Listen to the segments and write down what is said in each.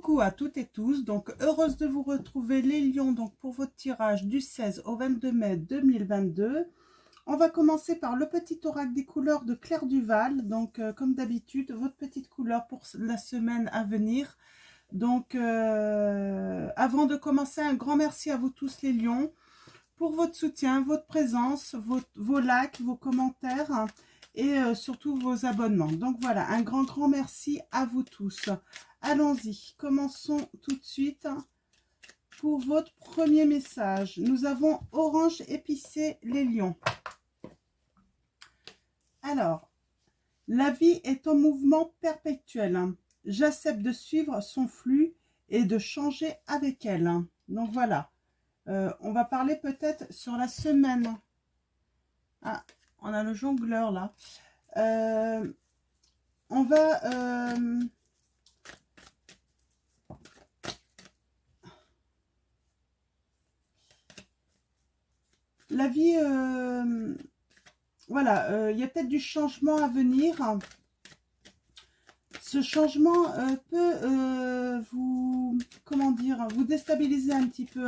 Coucou à toutes et tous, donc heureuse de vous retrouver les lions donc pour votre tirage du 16 au 22 mai 2022. On va commencer par le petit oracle des couleurs de Claire Duval, donc comme d'habitude votre petite couleur pour la semaine à venir. Donc avant de commencer, un grand merci à vous tous les lions pour votre soutien, votre présence, vos likes, vos commentaires et surtout vos abonnements. Donc voilà, un grand merci à vous tous. Allons-y, commençons tout de suite pour votre premier message. Nous avons orange épicé les lions. Alors, la vie est en mouvement perpétuel. J'accepte de suivre son flux et de changer avec elle. Donc voilà, on va parler peut-être sur la semaine. Ah, on a le jongleur là. On va... la vie, voilà, il y a peut-être du changement à venir. Ce changement peut vous, comment dire, vous déstabiliser un petit peu.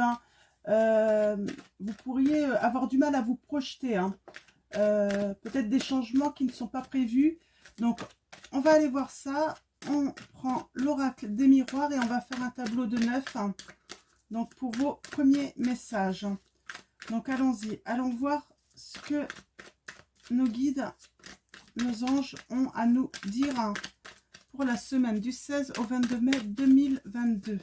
Vous pourriez avoir du mal à vous projeter. Peut-être des changements qui ne sont pas prévus. Donc, on va aller voir ça. On prend l'oracle des miroirs et on va faire un tableau de 9. Donc, pour vos premiers messages. Donc, allons-y. Allons voir ce que nos guides, nos anges ont à nous dire pour la semaine du 16 au 22 mai 2022.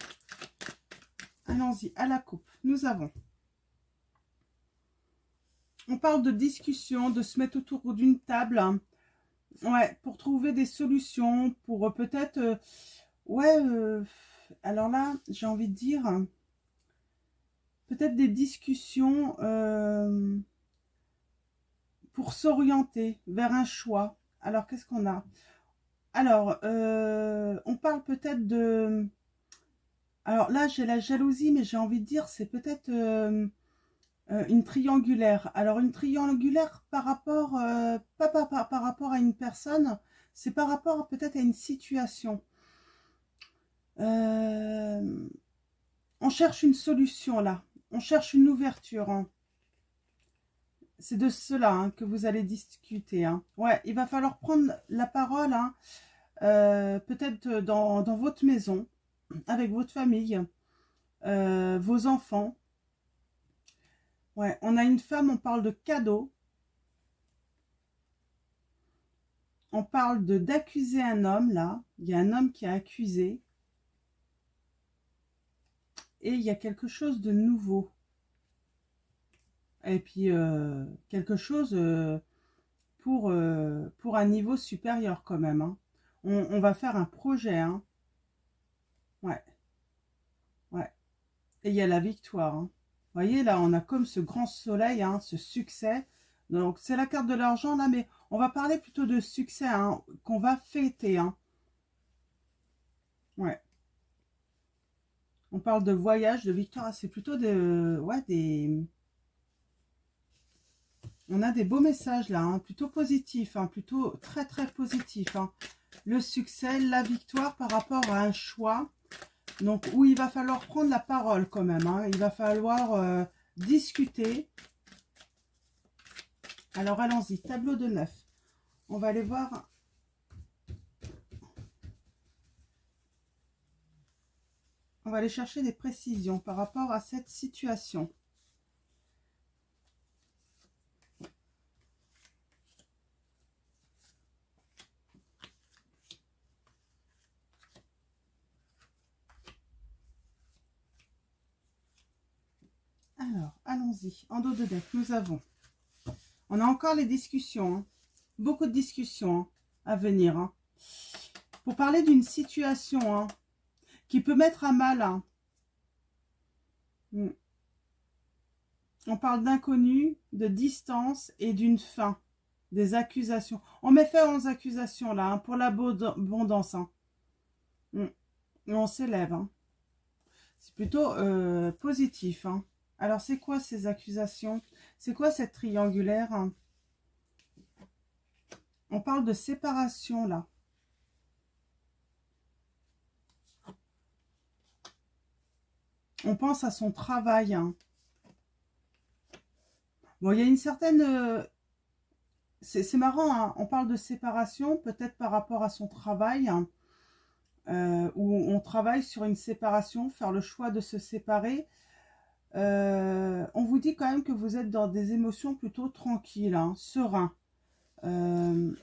Allons-y, à la coupe. Nous avons... On parle de discussion, de se mettre autour d'une table. Ouais, pour trouver des solutions, pour peut-être... alors là, j'ai envie de dire... peut-être des discussions pour s'orienter vers un choix. Alors, qu'est-ce qu'on a? Alors, on parle peut-être de... Alors là, j'ai la jalousie, mais j'ai envie de dire, c'est peut-être une triangulaire. Alors, une triangulaire par rapport, pas par rapport à une personne, c'est par rapport peut-être à une situation. On cherche une solution là. On cherche une ouverture. C'est de cela que vous allez discuter. Ouais, il va falloir prendre la parole, peut-être dans votre maison, avec votre famille, vos enfants. Ouais, on a une femme, on parle de cadeau. On parle d'accuser un homme, là. Il y a un homme qui a accusé. Et il y a quelque chose de nouveau. Et puis, quelque chose pour un niveau supérieur quand même. On va faire un projet. Ouais. Ouais. Et il y a la victoire. Vous voyez, là, on a comme ce grand soleil, ce succès. Donc, c'est la carte de l'argent, là, mais on va parler plutôt de succès, qu'on va fêter. Ouais. On parle de voyage, de victoire. C'est plutôt des... On a des beaux messages là, plutôt positifs, plutôt très positifs. Le succès, la victoire par rapport à un choix. Donc, où il va falloir prendre la parole quand même. Il va falloir discuter. Alors, allons-y. Tableau de 9. On va aller voir. On va aller chercher des précisions par rapport à cette situation. Alors, allons-y. En dos de deck, nous avons... On a encore les discussions. Beaucoup de discussions à venir. Pour parler d'une situation qui peut mettre à mal. On parle d'inconnu, de distance et d'une fin. Des accusations. On met fin aux accusations là, pour l'abondance. Et on s'élève. C'est plutôt positif. Alors, c'est quoi ces accusations? C'est quoi cette triangulaire? On parle de séparation, là. On pense à son travail. Hein. Bon, il y a une certaine... c'est marrant, hein, on parle de séparation, peut-être par rapport à son travail, hein, où on travaille sur une séparation, faire le choix de se séparer. On vous dit quand même que vous êtes dans des émotions plutôt tranquilles, hein, sereins. On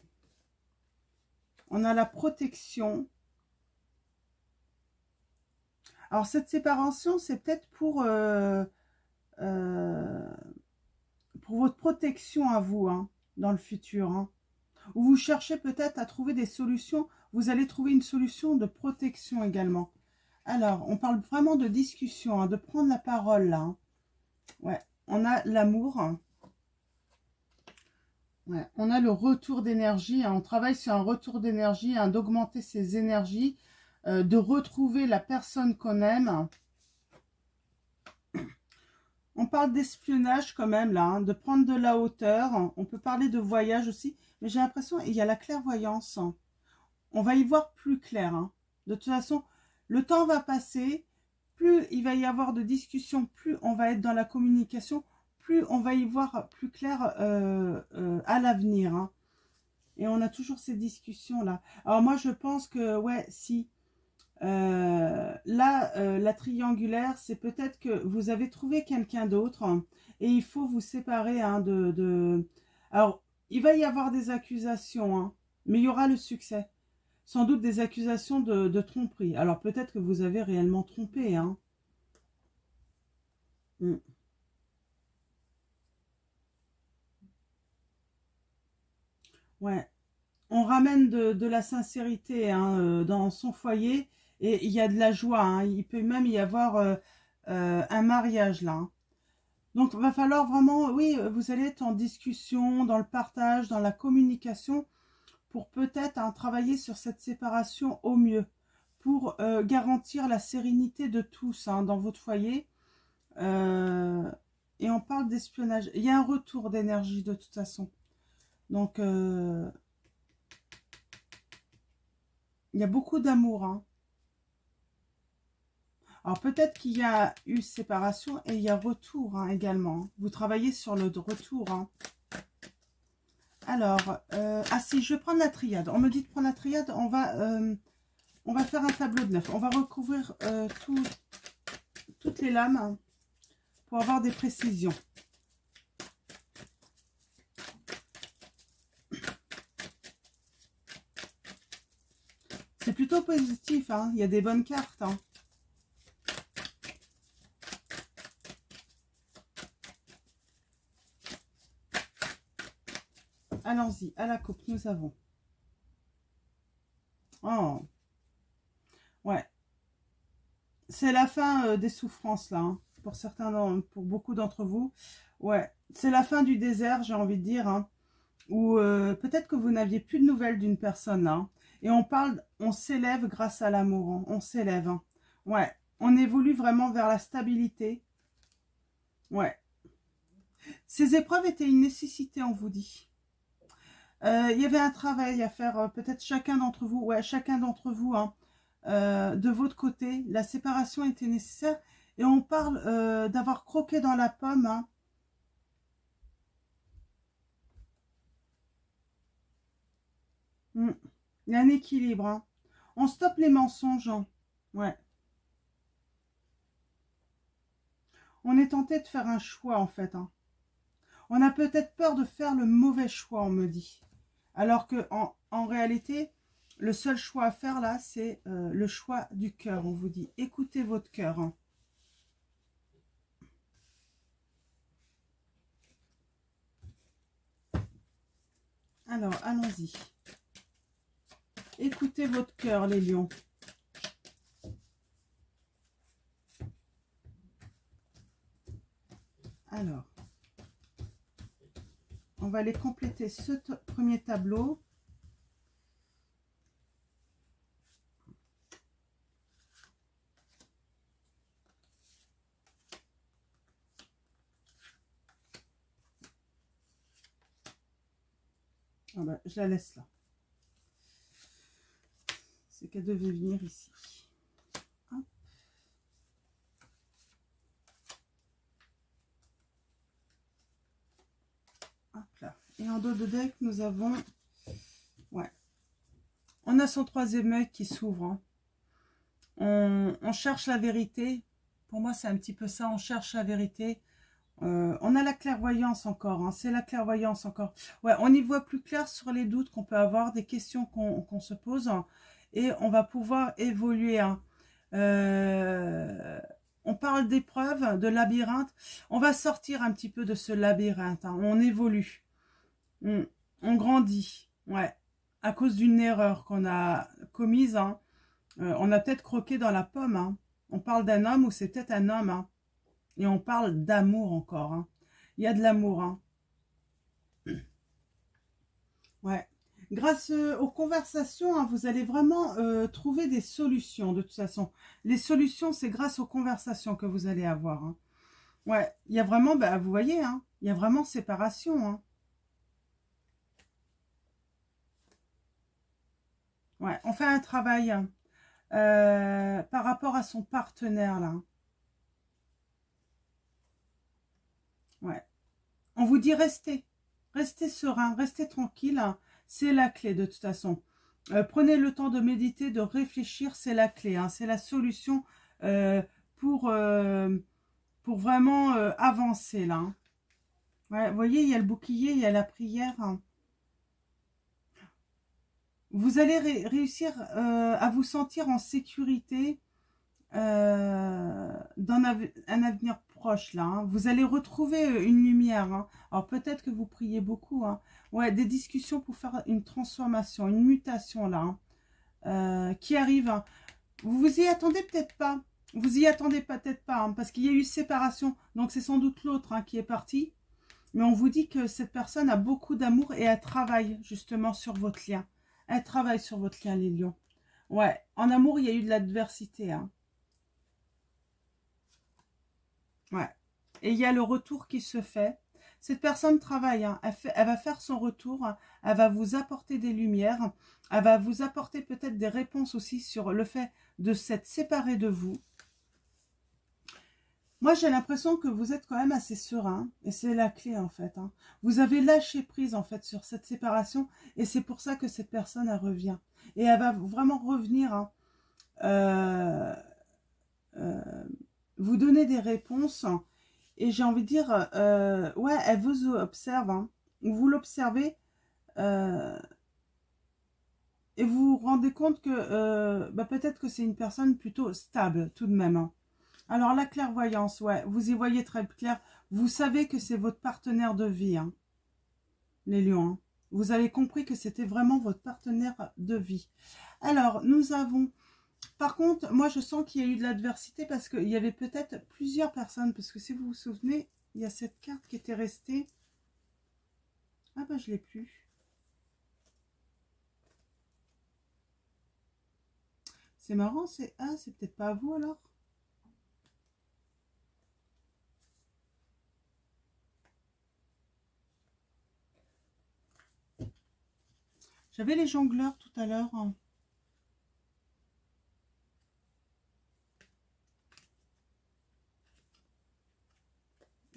a la protection. Alors cette séparation, c'est peut-être pour votre protection à vous, hein, dans le futur. Hein. Ou vous cherchez peut-être à trouver des solutions. Vous allez trouver une solution de protection également. Alors, on parle vraiment de discussion, hein, de prendre la parole là. Hein. Ouais, on a l'amour. Ouais, on a le retour d'énergie. Hein, on travaille sur un retour d'énergie, hein, d'augmenter ses énergies, de retrouver la personne qu'on aime. On parle d'espionnage quand même là, hein, de prendre de la hauteur. On peut parler de voyage aussi, mais j'ai l'impression qu'il y a la clairvoyance. On va y voir plus clair. Hein. De toute façon, le temps va passer, plus il va y avoir de discussions, plus on va être dans la communication, plus on va y voir plus clair à l'avenir. Hein. Et on a toujours ces discussions-là. Alors moi, je pense que, ouais, si... là, la triangulaire, c'est peut-être que vous avez trouvé quelqu'un d'autre hein, et il faut vous séparer hein, Alors, il va y avoir des accusations, hein, mais il y aura le succès. Sans doute des accusations de tromperie. Alors, peut-être que vous avez réellement trompé. Hein. Mm. Ouais. On ramène de la sincérité hein, dans son foyer et il y a de la joie. Hein. Il peut même y avoir un mariage là. Hein. Donc, il va falloir vraiment, oui, vous allez être en discussion, dans le partage, dans la communication pour peut-être hein, travailler sur cette séparation au mieux, pour garantir la sérénité de tous hein, dans votre foyer. Et on parle d'espionnage. Il y a un retour d'énergie de toute façon. Donc, il y a beaucoup d'amour. Hein. Alors, peut-être qu'il y a eu séparation et il y a retour hein, également. Vous travaillez sur le retour. Hein. Alors, ah si, je vais prendre la triade. On me dit de prendre la triade. On va faire un tableau de 9. On va recouvrir toutes les lames hein, pour avoir des précisions. C'est plutôt positif. Hein. Il y a des bonnes cartes. Hein. Allons-y, à la coupe, nous avons. Oh, ouais. C'est la fin des souffrances, là, hein, pour certains, pour beaucoup d'entre vous. Ouais, c'est la fin du désert, j'ai envie de dire, hein, où peut-être que vous n'aviez plus de nouvelles d'une personne, là. Hein, et on parle, on s'élève grâce à l'amour, hein, on s'élève. Hein. Ouais, on évolue vraiment vers la stabilité. Ouais. Ces épreuves étaient une nécessité, on vous dit. Il y avait un travail à faire, peut-être chacun d'entre vous, ouais, chacun d'entre vous, hein, de votre côté. La séparation était nécessaire. Et on parle d'avoir croqué dans la pomme. Hein. Mm. Il y a un équilibre. Hein. On stoppe les mensonges. Hein. Ouais. On est tenté de faire un choix, en fait. Hein. On a peut-être peur de faire le mauvais choix, on me dit. Alors que en réalité, le seul choix à faire là, c'est le choix du cœur. On vous dit, écoutez votre cœur. Hein. Alors, allons-y. Écoutez votre cœur, les lions. Alors, on va aller compléter ce premier tableau. Ah ben, je la laisse là. C'est qu'elle devait venir ici. Hop. Et en dos de deck, nous avons... Ouais. On a son troisième œil qui s'ouvre. Hein. On cherche la vérité. Pour moi, c'est un petit peu ça. On cherche la vérité. On a la clairvoyance encore. Hein. C'est la clairvoyance encore. Ouais, on y voit plus clair sur les doutes qu'on peut avoir, des questions qu'on se pose. Hein, et on va pouvoir évoluer. Hein. On parle d'épreuves, de labyrinthe. On va sortir un petit peu de ce labyrinthe. Hein. On évolue. On grandit. Ouais. À cause d'une erreur qu'on a commise. Hein. On a peut-être croqué dans la pomme. Hein. On parle d'un homme ou c'est peut-être un homme. Hein. Et on parle d'amour encore. Hein. Il y a de l'amour. Hein. Ouais. Grâce aux conversations, hein, vous allez vraiment trouver des solutions de toute façon. Les solutions, c'est grâce aux conversations que vous allez avoir. Hein. Ouais, il y a vraiment, bah, vous voyez, hein, il y a vraiment séparation. Hein. Ouais, on fait un travail par rapport à son partenaire, là. Ouais. On vous dit restez. Restez serein, restez tranquille. Hein. C'est la clé de toute façon. Prenez le temps de méditer, de réfléchir, c'est la clé. Hein. C'est la solution pour vraiment avancer, là. Hein. Ouais, vous voyez, il y a le bouclier, il y a la prière. Hein. Vous allez réussir à vous sentir en sécurité dans un avenir proche, là. Hein. Vous allez retrouver une lumière. Hein. Alors, peut-être que vous priez beaucoup. Hein. Ouais, des discussions pour faire une transformation, une mutation, là, hein, qui arrive. Hein. Vous vous y attendez peut-être pas. Vous y attendez peut-être pas, hein, parce qu'il y a eu séparation. Donc, c'est sans doute l'autre hein, qui est parti. Mais on vous dit que cette personne a beaucoup d'amour et elle travaille justement sur votre lien. Elle travaille sur votre lien, les lions. Ouais, en amour, il y a eu de l'adversité. Hein. Ouais. Et il y a le retour qui se fait. Cette personne travaille. Hein. Elle va faire son retour. Hein. Elle va vous apporter des lumières. Elle va vous apporter peut-être des réponses aussi sur le fait de s'être séparé de vous. Moi, j'ai l'impression que vous êtes quand même assez serein. Et c'est la clé, en fait. Hein. Vous avez lâché prise, en fait, sur cette séparation. Et c'est pour ça que cette personne, elle revient. Et elle va vraiment revenir, hein, vous donner des réponses. Et j'ai envie de dire, ouais, elle vous observe. Hein. Vous l'observez. Et vous vous rendez compte que bah, peut-être que c'est une personne plutôt stable, tout de même. Hein. Alors, la clairvoyance, ouais, vous y voyez très clair. Vous savez que c'est votre partenaire de vie, hein, les lions. Hein. Vous avez compris que c'était vraiment votre partenaire de vie. Alors, nous avons... Par contre, moi, je sens qu'il y a eu de l'adversité parce qu'il y avait peut-être plusieurs personnes. Parce que si vous vous souvenez, il y a cette carte qui était restée. Ah bah, je ne l'ai plus. C'est marrant, c'est... Ah, c'est peut-être pas à vous, alors. J'avais les jongleurs tout à l'heure.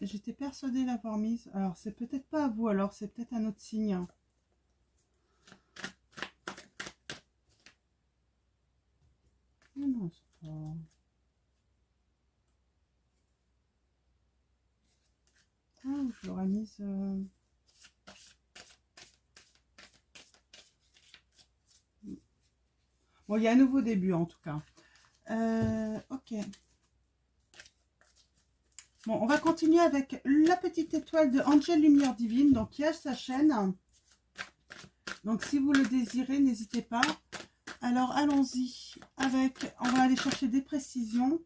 J'étais persuadée l'avoir mise. Alors, c'est peut-être pas à vous, alors c'est peut-être un autre signe. Oh non, c'est pas... Ah, je l'aurais mise... Bon, il y a un nouveau début, en tout cas. Ok. Bon, on va continuer avec la petite étoile de Angel Lumière Divine, donc qui a sa chaîne. Donc, si vous le désirez, n'hésitez pas. Alors, allons-y avec... On va aller chercher des précisions.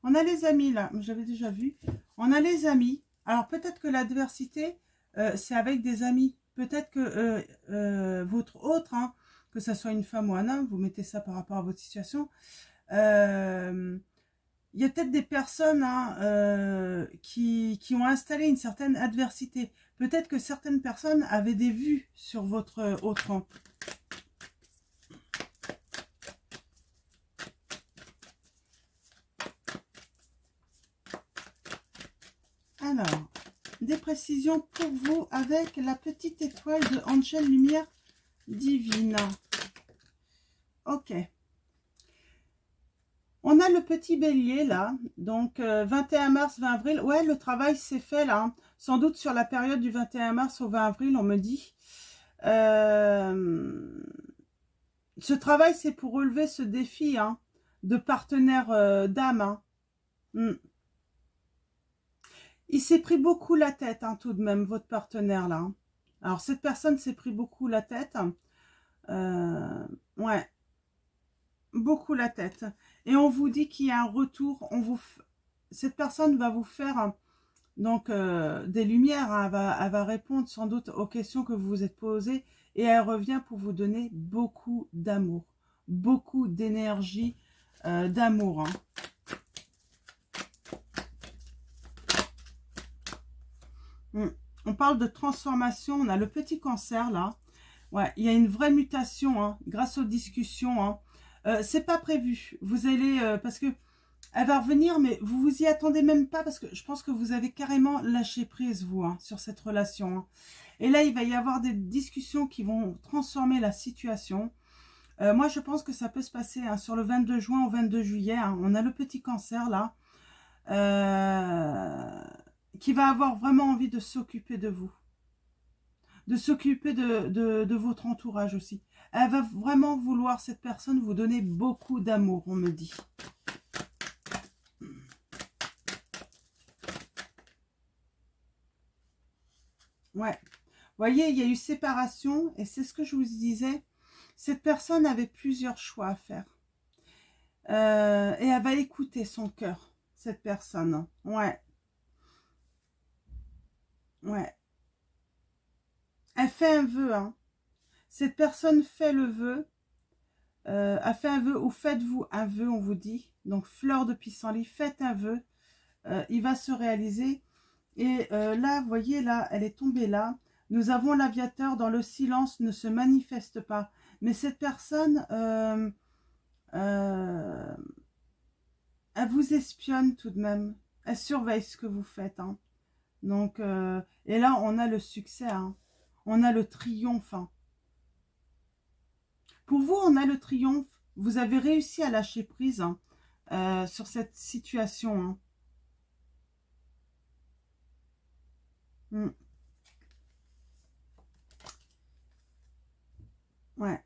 On a les amis, là. J'avais déjà vu. On a les amis. Alors, peut-être que l'adversité, c'est avec des amis. Peut-être que votre autre, hein, que ce soit une femme ou un homme, vous mettez ça par rapport à votre situation. Il y a peut-être des personnes hein, qui ont installé une certaine adversité. Peut-être que certaines personnes avaient des vues sur votre autre. Hein. Alors, des précisions pour vous avec la petite étoile de Angel Lumière Divine. Ok. On a le petit bélier là, donc 21 mars, 20 avril. Ouais, le travail s'est fait là, hein. Sans doute sur la période du 21 mars au 20 avril, on me dit. Ce travail, c'est pour relever ce défi hein, de partenaire d'âme. Hein. Il s'est pris beaucoup la tête, hein, tout de même, votre partenaire là. Hein. Alors, cette personne s'est pris beaucoup la tête. Ouais. Beaucoup la tête. Et on vous dit qu'il y a un retour. Cette personne va vous faire donc des lumières. Hein, elle va répondre sans doute aux questions que vous vous êtes posées. Et elle revient pour vous donner beaucoup d'amour. Beaucoup d'énergie d'amour. Hein. On parle de transformation. On a le petit cancer là. Ouais, il y a une vraie mutation hein, grâce aux discussions. Hein. C'est pas prévu. Vous allez parce que elle va revenir, mais vous vous y attendez même pas parce que je pense que vous avez carrément lâché prise vous hein, sur cette relation. Hein. Et là, il va y avoir des discussions qui vont transformer la situation. Moi, je pense que ça peut se passer hein, sur le 22 juin au 22 juillet. Hein. On a le petit cancer là. Qui va avoir vraiment envie de s'occuper de vous. De s'occuper de votre entourage aussi. Elle va vraiment vouloir, cette personne, vous donner beaucoup d'amour, on me dit. Ouais. Vous voyez, il y a eu séparation, et c'est ce que je vous disais. Cette personne avait plusieurs choix à faire. Et elle va écouter son cœur, cette personne. Ouais. Ouais. Elle fait un vœu, hein. Cette personne fait le vœu, a fait un vœu, ou faites-vous un vœu, on vous dit. Donc, fleur de pissenlit, faites un vœu. Il va se réaliser. Et là, vous voyez, là, elle est tombée là. Nous avons l'aviateur, dans le silence, ne se manifeste pas. Mais cette personne, elle vous espionne tout de même. Elle surveille ce que vous faites. Hein. Donc, et là, on a le succès. Hein. On a le triomphe. Hein. Pour vous, on a le triomphe. Vous avez réussi à lâcher prise hein, sur cette situation. Hein. Ouais.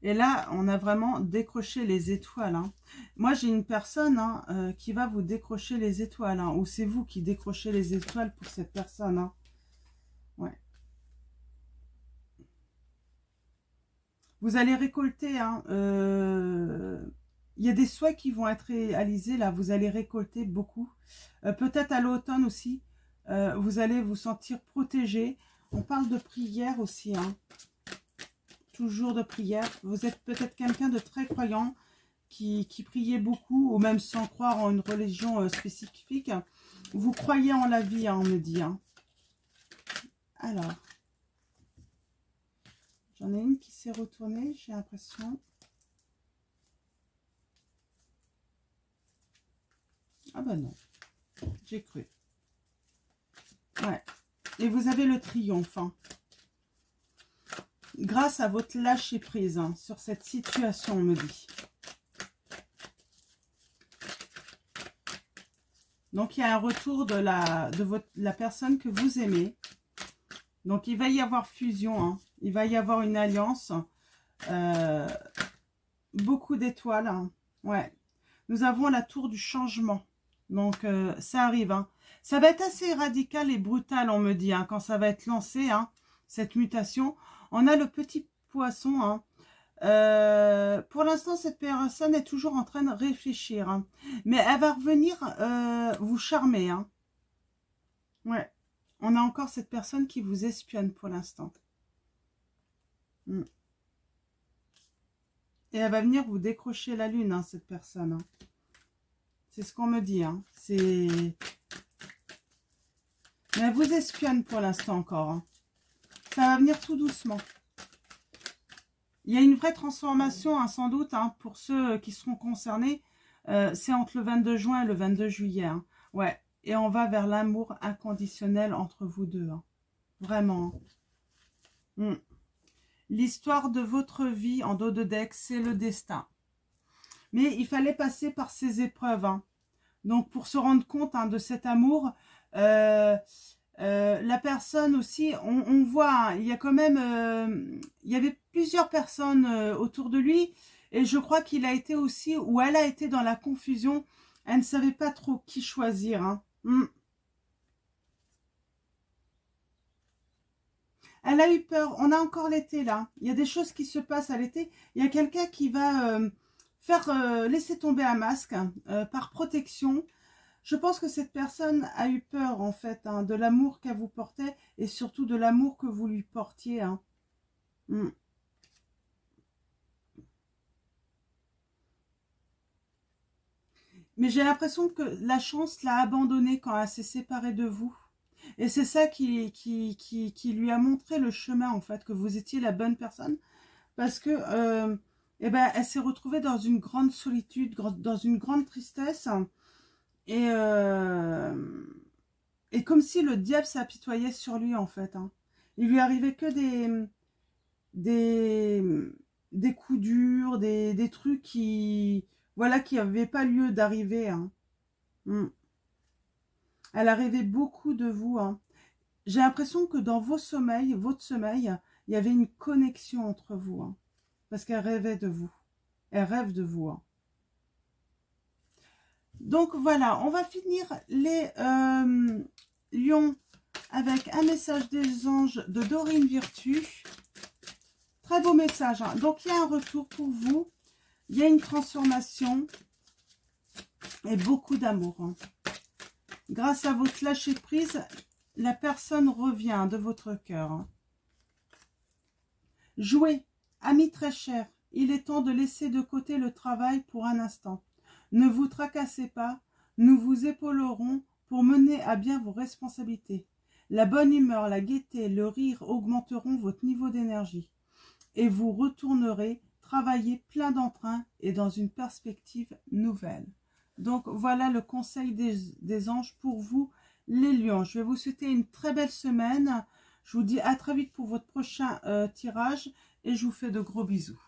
Et là, on a vraiment décroché les étoiles. Hein. Moi, j'ai une personne hein, qui va vous décrocher les étoiles. Hein, ou c'est vous qui décrochez les étoiles pour cette personne. Hein. Ouais. Vous allez récolter. Hein, il y a des souhaits qui vont être réalisés. Là, vous allez récolter beaucoup. Peut-être à l'automne aussi. Vous allez vous sentir protégé. On parle de prière aussi. Hein. Toujours de prière. Vous êtes peut-être quelqu'un de très croyant qui priait beaucoup, ou même sans croire en une religion spécifique. Vous croyez en la vie, hein, on me dit. Hein. Alors, j'en ai une qui s'est retournée, j'ai l'impression. Ah ben non, j'ai cru. Ouais. Et vous avez le triomphe. Hein. Grâce à votre lâcher prise hein, sur cette situation, on me dit. Donc, il y a un retour de la personne que vous aimez. Donc, il va y avoir fusion. Hein. Il va y avoir une alliance. Beaucoup d'étoiles. Hein. Ouais. Nous avons la tour du changement. Donc, ça arrive. Hein. Ça va être assez radical et brutal, on me dit, hein, quand ça va être lancé, hein, cette mutation. On a le petit poisson. Hein. Pour l'instant, cette personne est toujours en train de réfléchir. Hein. Mais elle va revenir vous charmer. Hein. Ouais. On a encore cette personne qui vous espionne pour l'instant. Et elle va venir vous décrocher la lune, hein, cette personne. Hein. C'est ce qu'on me dit. Hein. Mais elle vous espionne pour l'instant encore. Hein. Ça va venir tout doucement. Il y a une vraie transformation, hein, sans doute, hein, pour ceux qui seront concernés. C'est entre le 22 juin et le 22 juillet. Hein. Ouais. et on va vers l'amour inconditionnel entre vous deux. Hein. Vraiment. L'histoire de votre vie en dos de deck, c'est le destin. Mais il fallait passer par ces épreuves. Hein. Donc, pour se rendre compte de cet amour, la personne aussi, on voit, hein, il y a quand même, il y avait plusieurs personnes autour de lui. Et je crois qu'il a été aussi, ou elle a été dans la confusion. Elle ne savait pas trop qui choisir. Hein. Elle a eu peur. On a encore l'été là. Il y a des choses qui se passent à l'été. Il y a quelqu'un qui va laisser tomber un masque par protection. Je pense que cette personne a eu peur en fait de l'amour qu'elle vous portait et surtout de l'amour que vous lui portiez. Hein. Mais j'ai l'impression que la chance l'a abandonnée quand elle s'est séparée de vous. Et c'est ça qui lui a montré le chemin, en fait, que vous étiez la bonne personne. Parce que, eh ben, elle s'est retrouvée dans une grande solitude, dans une grande tristesse. Et comme si le diable s'apitoyait sur lui, en fait. Hein. Il lui arrivait que des coups durs, des trucs qui n'avaient pas lieu d'arriver. Hein. Elle a rêvé beaucoup de vous. Hein. J'ai l'impression que dans votre sommeil, il y avait une connexion entre vous. Hein, parce qu'elle rêvait de vous. Elle rêve de vous. Hein. Donc voilà, on va finir les lions avec un message des anges de Dorine Virtue. Très beau message. Hein. Donc il y a un retour pour vous. Il y a une transformation et beaucoup d'amour. Hein. Grâce à votre lâcher prise, la personne revient de votre cœur. Hein. Jouez, amis très chers, il est temps de laisser de côté le travail pour un instant. Ne vous tracassez pas, nous vous épaulerons pour mener à bien vos responsabilités. La bonne humeur, la gaieté, le rire augmenteront votre niveau d'énergie. Et vous retournerez travailler plein d'entrain et dans une perspective nouvelle. Donc voilà le conseil des anges pour vous, les lions. Je vais vous souhaiter une très belle semaine. Je vous dis à très vite pour votre prochain tirage et je vous fais de gros bisous.